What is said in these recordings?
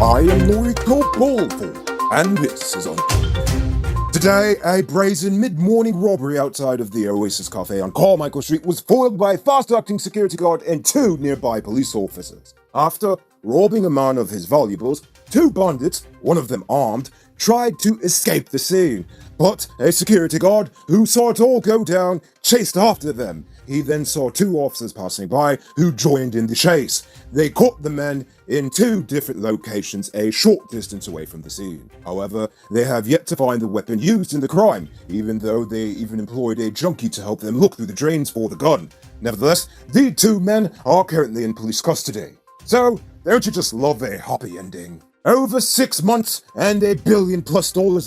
I am Noriko Ballful, and this is Uncut. Today, a brazen mid-morning robbery outside of the Oasis Cafe on Carmichael Street was foiled by a fast-acting security guard and two nearby police officers. After robbing a man of his valuables, two bandits, one of them armed, tried to escape the scene, but a security guard who saw it all go down chased after them. He then saw two officers passing by who joined in the chase. They caught the men in two different locations a short distance away from the scene. However, they have yet to find the weapon used in the crime, even though they even employed a junkie to help them look through the drains for the gun. Nevertheless, the two men are currently in police custody. So, don't you just love a happy ending? Over 6 months and $1 billion+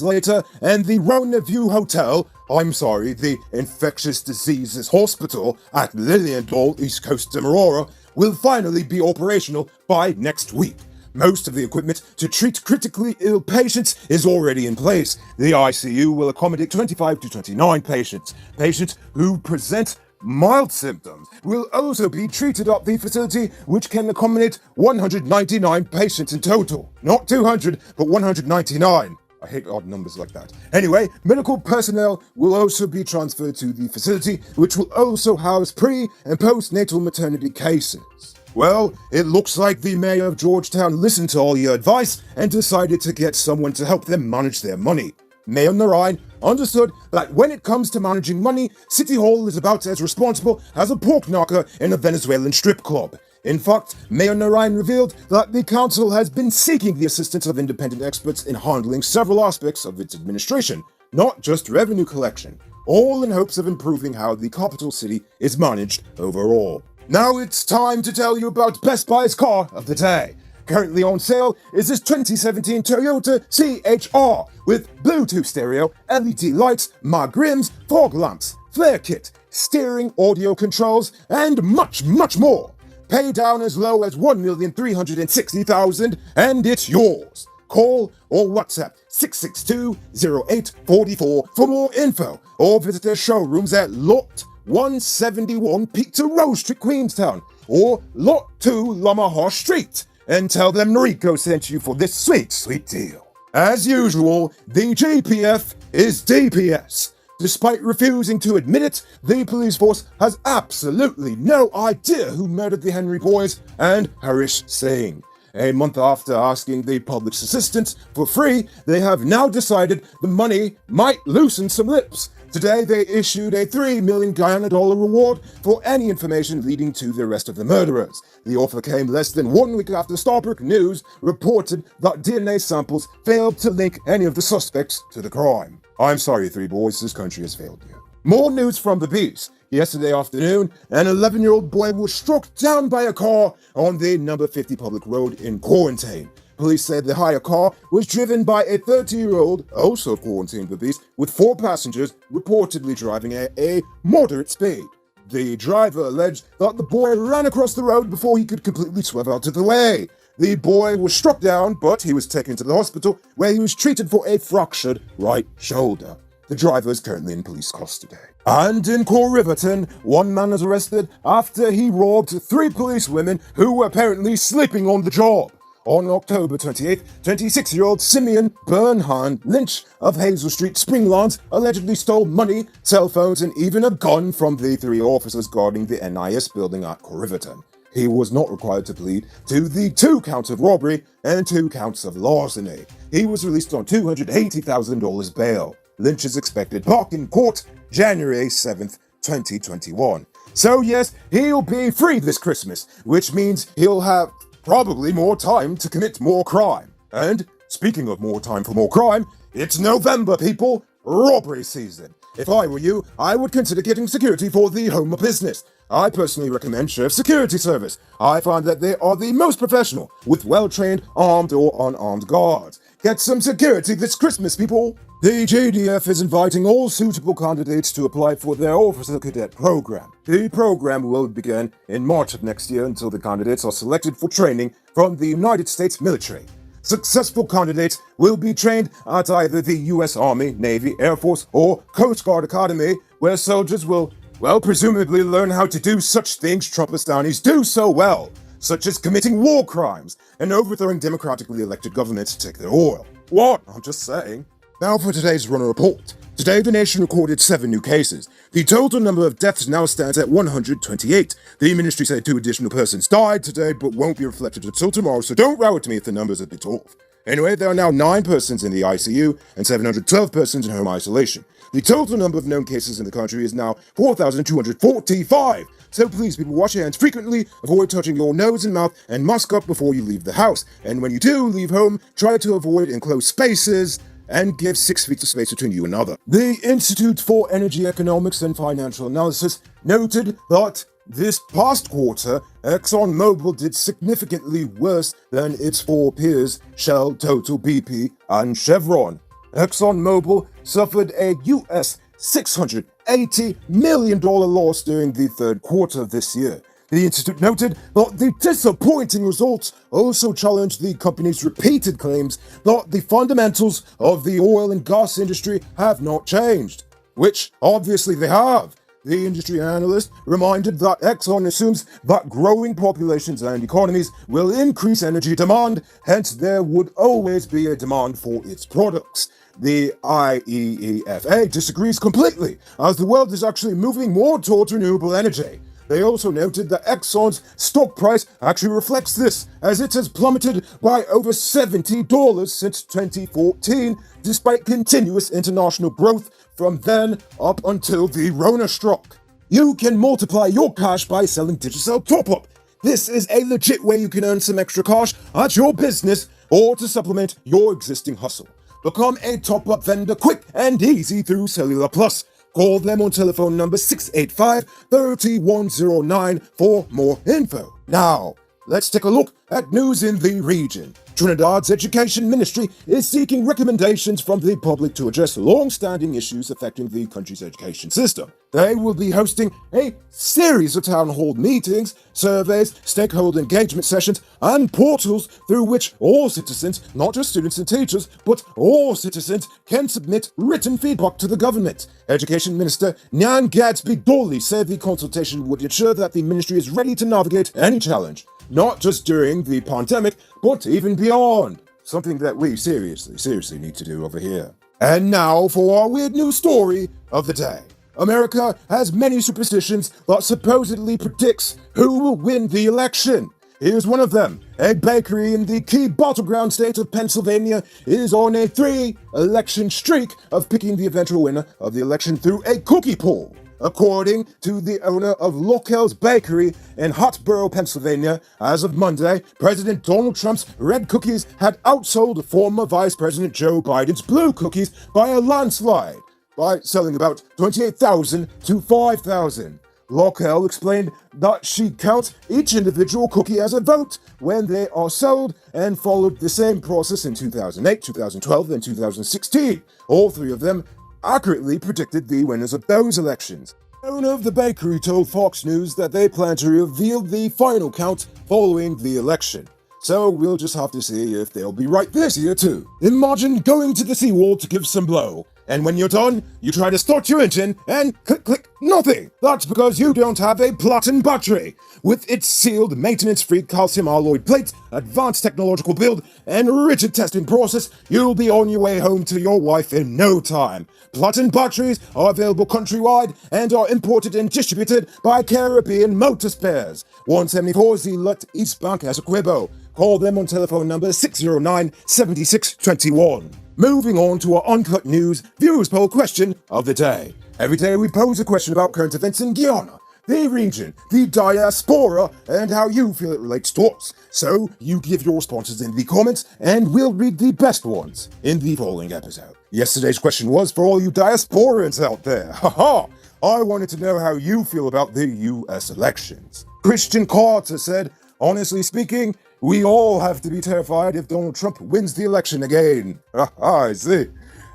later, and the Rona View Hotel, the Infectious Diseases Hospital at Lilienthal, East Coast Demerara, will finally be operational by next week. Most of the equipment to treat critically ill patients is already in place. The ICU will accommodate 25 to 29 patients. Patients who present mild symptoms will also be treated at the facility, which can accommodate 199 patients in total. Not 200, but 199. I hate odd numbers like that. Anyway, medical personnel will also be transferred to the facility, which will also house pre- and postnatal maternity cases. Well, it looks like the mayor of Georgetown listened to all your advice and decided to get someone to help them manage their money. Mayor Narayan understood that when it comes to managing money, City Hall is about as responsible as a pork knocker in a Venezuelan strip club. In fact, Mayor Narayan revealed that the council has been seeking the assistance of independent experts in handling several aspects of its administration, not just revenue collection, all in hopes of improving how the capital city is managed overall. Now it's time to tell you about Best Buy's car of the day. Currently on sale is this 2017 Toyota CHR with Bluetooth stereo, LED lights, mag rims, fog lamps, flare kit, steering, audio controls, and much, much more. Pay down as low as $1,360,000 and it's yours. Call or WhatsApp 662-0844 for more info, or visit their showrooms at Lot 171 Peter Rose Street, Queenstown, or Lot 2 Lamaha Street, and tell them Noriko sent you for this sweet, sweet deal. As usual, the GPF is DPS. Despite refusing to admit it, the police force has absolutely no idea who murdered the Henry boys and Harish Singh. A month after asking the public's assistance for free, they have now decided the money might loosen some lips. Today, they issued a $3 million Guyana reward for any information leading to the arrest of the murderers. The offer came less than 1 week after Starbrook News reported that DNA samples failed to link any of the suspects to the crime. I'm sorry, three boys, this country has failed you. More news from the beach. Yesterday afternoon, an 11-year-old boy was struck down by a car on the number 50 public road in Quarantine. Police said the hire car was driven by a 30-year-old, also quarantined the beast, with 4 passengers reportedly driving at a moderate speed. The driver alleged that the boy ran across the road before he could completely swerve out of the way. The boy was struck down, but he was taken to the hospital where he was treated for a fractured right shoulder. The driver is currently in police custody. And in Core Riverton, one man is arrested after he robbed 3 police women who were apparently sleeping on the job. On October 28th, 26-year-old Simeon Bernhardt Lynch of Hazel Street, Springlands, allegedly stole money, cell phones, and even a gun from the 3 officers guarding the NIS building at Core Riverton. He was not required to plead to the 2 counts of robbery and 2 counts of larceny. He was released on $280,000 bail. Lynch is expected back in court January 7th, 2021. So yes, he'll be free this Christmas, which means he'll have probably more time to commit more crime. And speaking of more time for more crime, it's November, people, robbery season. If I were you, I would consider getting security for the home business. I personally recommend Sheriff Security Service. I find that they are the most professional, with well-trained armed or unarmed guards. Get some security this Christmas, people. The GDF is inviting all suitable candidates to apply for their Officer Cadet program. The program will begin in March of next year until the candidates are selected for training from the United States military. Successful candidates will be trained at either the U.S. Army, Navy, Air Force, or Coast Guard Academy, where soldiers will, presumably learn how to do such things Trumpistownies do so well. such as committing war crimes and overthrowing democratically elected governments to take their oil. What? I'm just saying. Now for today's runner report. Today, the nation recorded 7 new cases. The total number of deaths now stands at 128. The ministry said 2 additional persons died today, but won't be reflected until tomorrow, so don't row at me if the number's a bit off. Anyway, there are now 9 persons in the ICU and 712 persons in home isolation. The total number of known cases in the country is now 4,245. So please, people, wash your hands frequently, avoid touching your nose and mouth, and mask up before you leave the house. And when you do leave home, try to avoid enclosed spaces and give 6 feet of space between you and another. The Institute for Energy Economics and Financial Analysis noted that this past quarter, Exxon Mobil did significantly worse than its 4 peers, Shell, Total, BP, and Chevron. Exxon Mobil suffered a US $680 million loss during the 3rd quarter of this year. The institute noted that the disappointing results also challenged the company's repeated claims that the fundamentals of the oil and gas industry have not changed, which obviously they have. The industry analyst reminded that Exxon assumes that growing populations and economies will increase energy demand, hence there would always be a demand for its products. The IEEFA disagrees completely, as the world is actually moving more towards renewable energy. They also noted that Exxon's stock price actually reflects this, as it has plummeted by over $70 since 2014, despite continuous international growth from then up until the Rona struck. You can multiply your cash by selling Digicel Top-Up. This is a legit way you can earn some extra cash at your business or to supplement your existing hustle. Become a top-up vendor quick and easy through Cellular Plus. Call them on telephone number 685-3109 for more info. Now, let's take a look at news in the region. Trinidad's Education Ministry is seeking recommendations from the public to address long-standing issues affecting the country's education system. They will be hosting a series of town hall meetings, surveys, stakeholder engagement sessions, and portals through which all citizens, not just students and teachers, but all citizens can submit written feedback to the government. Education Minister Nyan Gadsby Dolly said the consultation would ensure that the ministry is ready to navigate any challenge, not just during the pandemic, but even beyond. Something that we seriously need to do over here. And now for our weird news story of the day. America has many superstitions that supposedly predicts who will win the election. Here's one of them. A bakery in the key battleground state of Pennsylvania is on a 3-election streak of picking the eventual winner of the election through a cookie poll. According to the owner of Lockel's Bakery in Hatboro, Pennsylvania, as of Monday, President Donald Trump's red cookies had outsold former Vice President Joe Biden's blue cookies by a landslide, by selling about 28,000 to 5,000. Lockel explained that she counts each individual cookie as a vote when they are sold and followed the same process in 2008, 2012, and 2016. All 3 of them accurately predicted the winners of those elections. The owner of the bakery told Fox News that they plan to reveal the final count following the election. So we'll just have to see if they'll be right this year too. Imagine going to the seawall to give some blow, and when you're done, you try to start your engine and click, nothing. That's because you don't have a platinum battery. With its sealed, maintenance-free calcium alloy plate, advanced technological build, and rigid testing process, you'll be on your way home to your wife in no time. Platinum batteries are available countrywide and are imported and distributed by Caribbean Motor Spares. 174 Zeelut East Bank Essequibo. Call them on telephone number 609-7621. Moving on to our Uncut News Viewers Poll question of the day. Every day we pose a question about current events in Guyana, the region, the diaspora, and how you feel it relates to us. So you give your responses in the comments, and we'll read the best ones in the following episode. Yesterday's question was for all you diasporans out there. Haha! I wanted to know how you feel about the US elections. Christian Carter said, honestly speaking, we all have to be terrified if Donald Trump wins the election again. I see.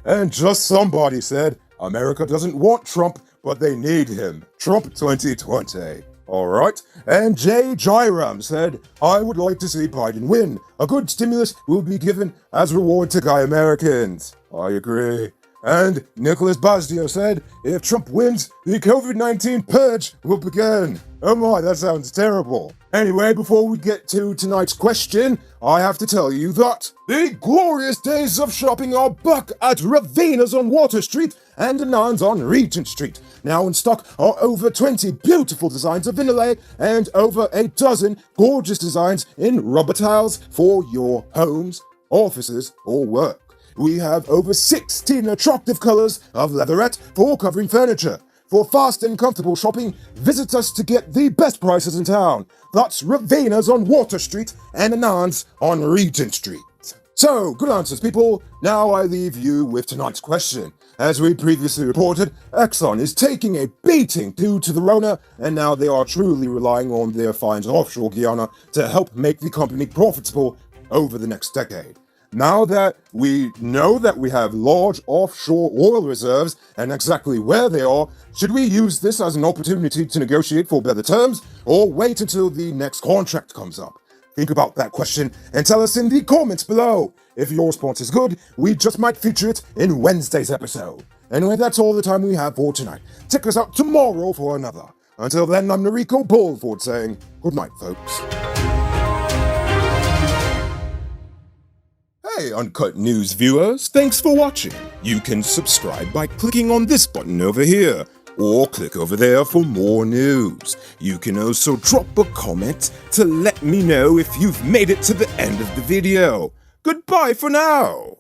And just somebody said, America doesn't want Trump, but they need him. Trump 2020. Alright. And Jay Jairam said, I would like to see Biden win. A good stimulus will be given as reward to Guy Americans. I agree. And Nicholas Basdio said, if Trump wins, the COVID-19 purge will begin. Oh my, that sounds terrible. Anyway, before we get to tonight's question, I have to tell you that the glorious days of shopping are back at Ravena's on Water Street and Anand's on Regent Street. Now in stock are over 20 beautiful designs of inlay and over a dozen gorgeous designs in rubber tiles for your homes, offices, or work. We have over 16 attractive colors of leatherette for covering furniture. For fast and comfortable shopping, visit us to get the best prices in town. That's Ravena's on Water Street and Anand's on Regent Street. So, good answers, people. Now I leave you with tonight's question. As we previously reported, Exxon is taking a beating due to the Rona, and now they are truly relying on their finds offshore Guyana to help make the company profitable over the next decade. Now that we know that we have large offshore oil reserves and exactly where they are, should we use this as an opportunity to negotiate for better terms or wait until the next contract comes up? Think about that question and tell us in the comments below. If your response is good, we just might feature it in Wednesday's episode. Anyway, that's all the time we have for tonight. Check us out tomorrow for another. Until then, I'm Noriko Bulford saying good night, folks. Hey Uncut News viewers, thanks for watching. You can subscribe by clicking on this button over here, or click over there for more news. You can also drop a comment to let me know if you've made it to the end of the video. Goodbye for now!